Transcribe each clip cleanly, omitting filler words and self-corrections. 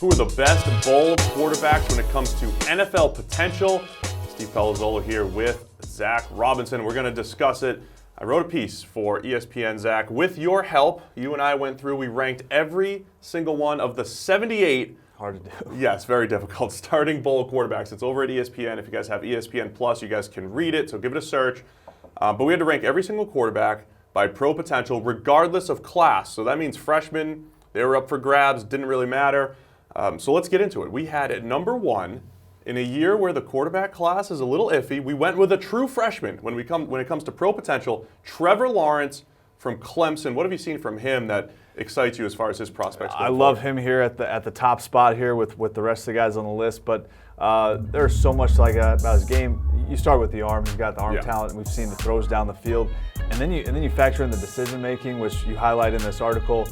Who are the best bold quarterbacks when it comes to NFL potential? Steve Palazzolo here with Zach Robinson. We're going to discuss it. I wrote a piece for ESPN, Zach. With your help, you and I went through, we ranked every single one of the 78. Hard to do. Yes, very difficult. Starting bowl quarterbacks. It's over at ESPN. If you guys have ESPN Plus, you guys can read it, so give it a search. But we had to rank every single quarterback by pro potential, regardless of class. So that means freshmen, they were up for grabs, didn't really matter. So let's get into it. We had at number one, in a year where the quarterback class is a little iffy, we went with a true freshman when it comes to pro potential, Trevor Lawrence from Clemson. What have you seen from him that excites you as far as his prospects go? I love him here at the top spot here with the rest of the guys on the list, but there's so much like about his game. You start with the arm. He's got the arm talent, and we've seen the throws down the field. And then you factor in the decision making, which you highlight in this article.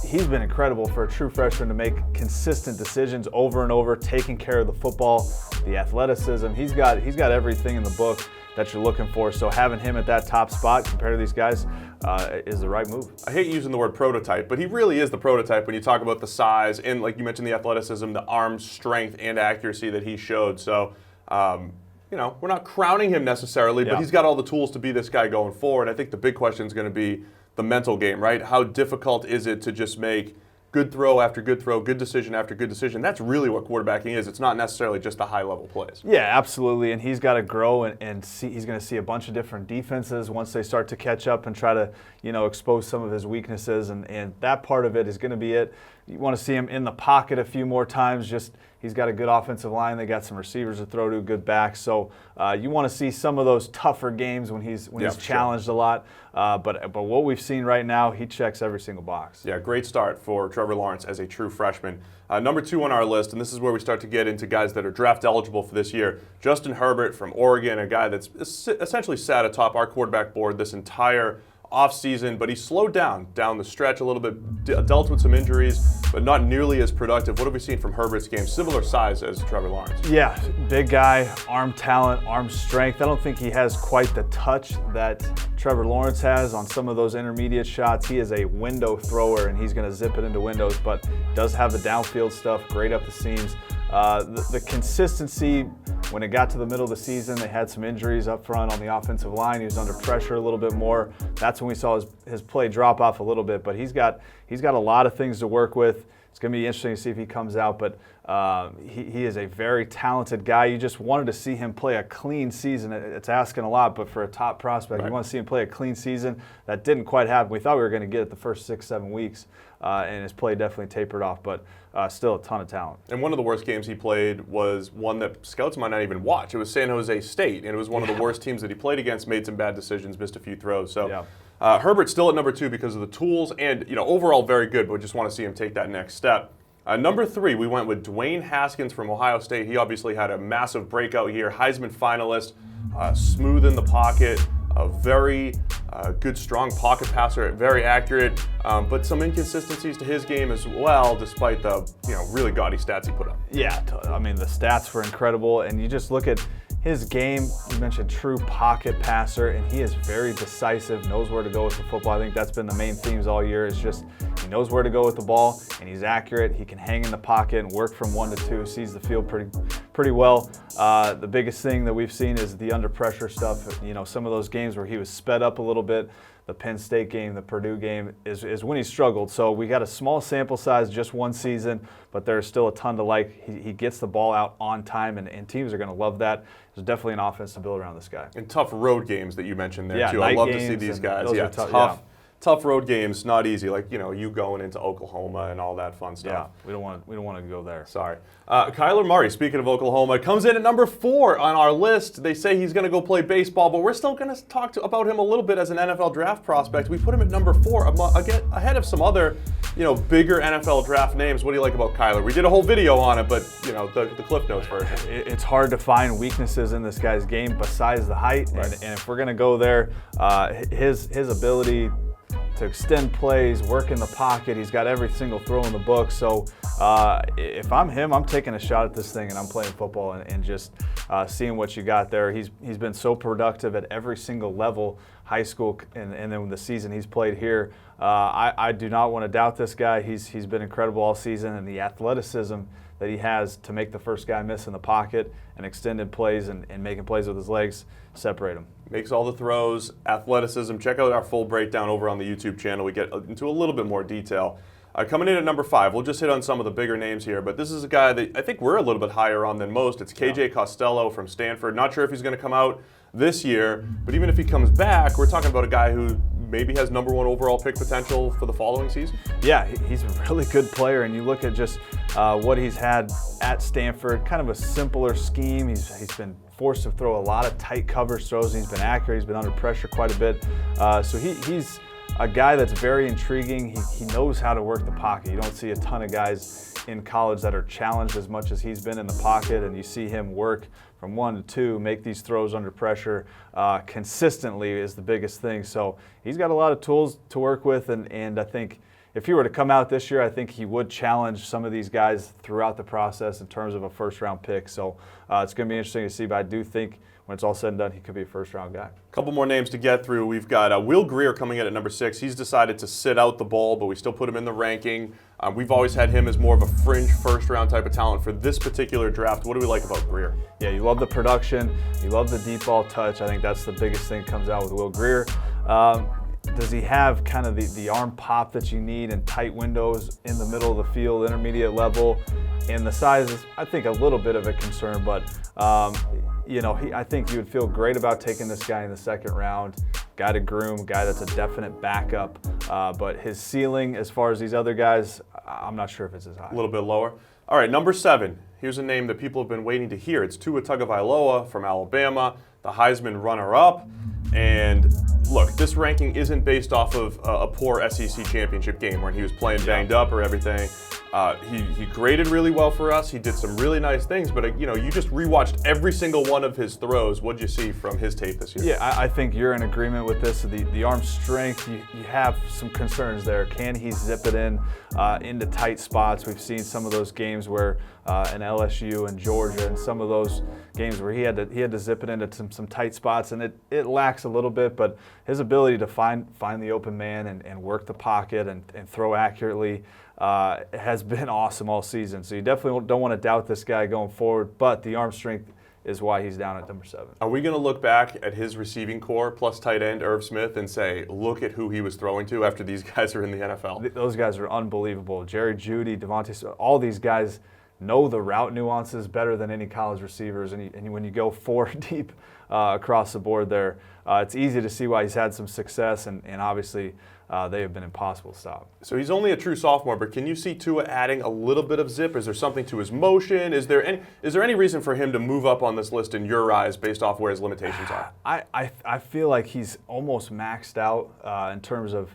He's been incredible for a true freshman to make consistent decisions over and over, taking care of the football, the athleticism. He's got everything in the book that you're looking for. So having him at that top spot compared to these guys is the right move. I hate using the word prototype, but he really is the prototype when you talk about the size and, like you mentioned, the athleticism, the arm strength and accuracy that he showed. So, we're not crowning him necessarily, but he's got all the tools to be this guy going forward. I think the big question is going to be the mental game, right? How difficult is it to just make good throw after good throw, good decision after good decision? That's really what quarterbacking is. It's not necessarily just the high-level plays. Yeah, absolutely. And he's got to grow and see. He's going to see a bunch of different defenses once they start to catch up and try to, expose some of his weaknesses. And that part of it is going to be it. You want to see him in the pocket a few more times. Just he's got a good offensive line. They got some receivers to throw to, good backs. So you want to see some of those tougher games when he's challenged a lot. But what we've seen right now, he checks every single box. Yeah, great start for Trevor Lawrence as a true freshman. Number two on our list, and this is where we start to get into guys that are draft eligible for this year. Justin Herbert from Oregon, a guy that's essentially sat atop our quarterback board this entire offseason, but he slowed down the stretch a little bit, dealt with some injuries, but not nearly as productive. What have we seen from Herbert's game? Similar size as Trevor Lawrence. Yeah, big guy, arm talent, arm strength. I don't think he has quite the touch that Trevor Lawrence has on some of those intermediate shots. He is a window thrower, and he's going to zip it into windows, but does have the downfield stuff, great up the seams. The consistency, when it got to the middle of the season, they had some injuries up front on the offensive line. He was under pressure a little bit more. That's when we saw his play drop off a little bit, but he's got a lot of things to work with. It's going to be interesting to see if he comes out, but he is a very talented guy. You just wanted to see him play a clean season. It's asking a lot, but for a top prospect, you want to see him play a clean season. That didn't quite happen. We thought we were going to get it the first 6-7 weeks, and his play definitely tapered off, but still a ton of talent. And one of the worst games he played was one that scouts might not even watch. It was San Jose State, and it was one of the worst teams that he played against, made some bad decisions, missed a few throws. So. Herbert's still at number two because of the tools and, overall very good, but we just want to see him take that next step. Number three, we went with Dwayne Haskins from Ohio State. He obviously had a massive breakout here, Heisman finalist, smooth in the pocket, a very good, strong pocket passer, very accurate, but some inconsistencies to his game as well, despite the, really gaudy stats he put up. Yeah, I mean, the stats were incredible, and you just look at his game. You mentioned true pocket passer, and he is very decisive, knows where to go with the football. I think that's been the main themes all year, is just he knows where to go with the ball, and he's accurate. He can hang in the pocket and work from 1 to 2, sees the field pretty well. The biggest thing that we've seen is the under pressure stuff. Some of those games where he was sped up a little bit, the Penn State game, the Purdue game, is when he struggled. So we got a small sample size, just one season, but there's still a ton to like. He gets the ball out on time, and teams are going to love that. There's definitely an offense to build around this guy. And tough road games that you mentioned there, too. I love to see these guys. Yeah, tough road games, not easy. Like, you going into Oklahoma and all that fun stuff. Yeah, we don't want to go there. Sorry. Kyler Murray, speaking of Oklahoma, comes in at number 4 on our list. They say he's going to go play baseball, but we're still going to talk about him a little bit as an NFL draft prospect. We put him at number 4, again, ahead of some other, bigger NFL draft names. What do you like about Kyler? We did a whole video on it, but, the Cliff Notes version. It's hard to find weaknesses in this guy's game besides the height, and if we're going to go there, his ability to extend plays, work in the pocket. He's got every single throw in the book. So if I'm him, I'm taking a shot at this thing and I'm playing football and just seeing what you got there. He's been so productive at every single level, high school and then the season he's played here. I do not want to doubt this guy. He's been incredible all season, and the athleticism that he has to make the first guy miss in the pocket and extended plays and making plays with his legs separate him. Makes all the throws, athleticism. Check out our full breakdown over on the YouTube channel. We get into a little bit more detail. Coming in at number 5, we'll just hit on some of the bigger names here, but this is a guy that I think we're a little bit higher on than most. It's KJ Costello from Stanford. Not sure if he's going to come out this year, but even if he comes back, we're talking about a guy who maybe has number 1 overall pick potential for the following season. Yeah, he's a really good player, and you look at just what he's had at Stanford, kind of a simpler scheme. He's been forced to throw a lot of tight coverage throws, and he's been accurate. He's been under pressure quite a bit. So he's a guy that's very intriguing. He knows how to work the pocket. You don't see a ton of guys in college that are challenged as much as he's been in the pocket, and you see him work from 1 to 2, make these throws under pressure consistently is the biggest thing. So he's got a lot of tools to work with, and I think if he were to come out this year, I think he would challenge some of these guys throughout the process in terms of a first-round pick. So it's going to be interesting to see, but I do think when it's all said and done, he could be a first-round guy. A couple more names to get through. We've got Will Grier coming in at number 6. He's decided to sit out the bowl, but we still put him in the ranking. We've always had him as more of a fringe first-round type of talent for this particular draft. What do we like about Grier? Yeah, you love the production. You love the deep ball touch. I think that's the biggest thing that comes out with Will Grier. Does he have kind of the arm pop that you need in tight windows in the middle of the field, intermediate level? And the size is, I think, a little bit of a concern, but I think you would feel great about taking this guy in the second round. Guy to groom, guy that's a definite backup. But his ceiling, as far as these other guys, I'm not sure if it's as high. A little bit lower. All right, number 7. Here's a name that people have been waiting to hear. It's Tua Tagovailoa from Alabama, the Heisman runner-up. And look, this ranking isn't based off of a poor SEC championship game where he was playing banged up or everything. He graded really well for us. He did some really nice things, but you just rewatched every single one of his throws. What'd you see from his tape this year? Yeah, I think you're in agreement with this. The arm strength, you have some concerns there. Can he zip it into tight spots? We've seen some of those games where in LSU and Georgia, and some of those games where he had to zip it into some tight spots, and it lacks a little bit. But his ability to find the open man and work the pocket and throw accurately has been awesome all season. So you definitely don't want to doubt this guy going forward, but the arm strength is why he's down at number 7. Are we going to look back at his receiving core plus tight end Irv Smith and say, look at who he was throwing to after these guys are in the NFL? Those guys are unbelievable. Jerry Jeudy, Devontae, all these guys know the route nuances better than any college receivers. And when you go 4 deep across the board there, it's easy to see why he's had some success, and obviously they have been impossible to stop. So he's only a true sophomore, but can you see Tua adding a little bit of zip? Is there something to his motion? Is there any reason for him to move up on this list in your eyes based off where his limitations are? I feel like he's almost maxed out in terms of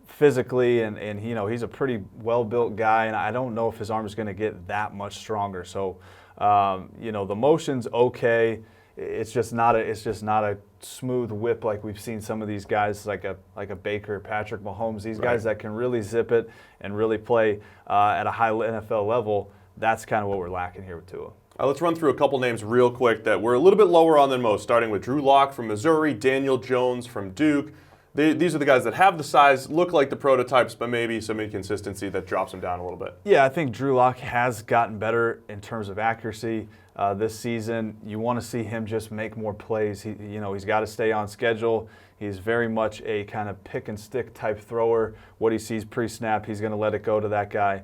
physically, and he's a pretty well-built guy, and I don't know if his arm is going to get that much stronger. So the motion's okay. It's just not a smooth whip like we've seen some of these guys like a Baker, Patrick Mahomes. These guys that can really zip it and really play at a high NFL level. That's kind of what we're lacking here with Tua. Let's run through a couple names real quick that we're a little bit lower on than most, starting with Drew Lock from Missouri, Daniel Jones from Duke. These are the guys that have the size, look like the prototypes, but maybe some inconsistency that drops them down a little bit. Yeah, I think Drew Lock has gotten better in terms of accuracy this season. You want to see him just make more plays. He's got to stay on schedule. He's very much a kind of pick and stick type thrower. What he sees pre-snap, he's going to let it go to that guy,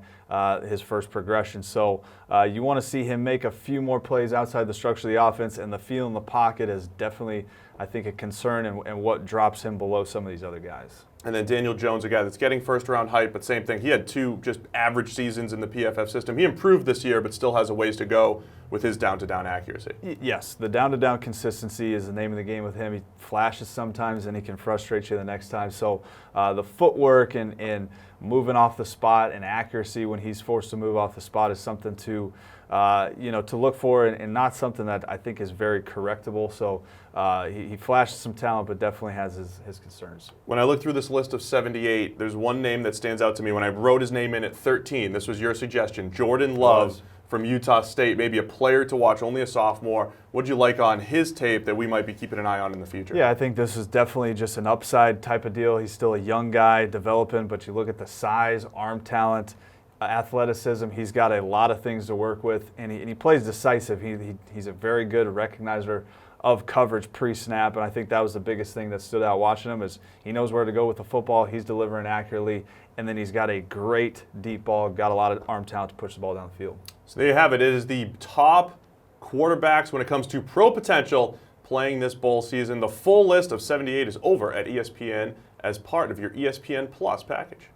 his first progression. So you want to see him make a few more plays outside the structure of the offense, and the feel in the pocket is definitely, I think, a concern and what drops him below some of these other guys. And then Daniel Jones, a guy that's getting first-round hype, but same thing. He had 2 just average seasons in the PFF system. He improved this year, but still has a ways to go with his down-to-down accuracy. Yes, the down-to-down consistency is the name of the game with him. He flashes sometimes, and he can frustrate you the next time. So the footwork and moving off the spot and accuracy when he's forced to move off the spot is something to look for, and not something that I think is very correctable. So he flashes some talent, but definitely has his concerns. When I look through this list of 78, there's one name that stands out to me when I wrote his name in at 13. This was your suggestion, Jordan Love from Utah State, maybe a player to watch, only a sophomore. What'd you like on his tape that we might be keeping an eye on in the future? Yeah, I think this is definitely just an upside type of deal. He's still a young guy developing, but you look at the size, arm talent, athleticism. He's got a lot of things to work with, and he plays decisive. He's a very good recognizer of coverage pre-snap, and I think that was the biggest thing that stood out watching him is he knows where to go with the football. He's delivering accurately, and then he's got a great deep ball, got a lot of arm talent to push the ball down the field. So there you have it. It is the top quarterbacks when it comes to pro potential playing this bowl season. The full list of 78 is over at ESPN as part of your ESPN Plus package.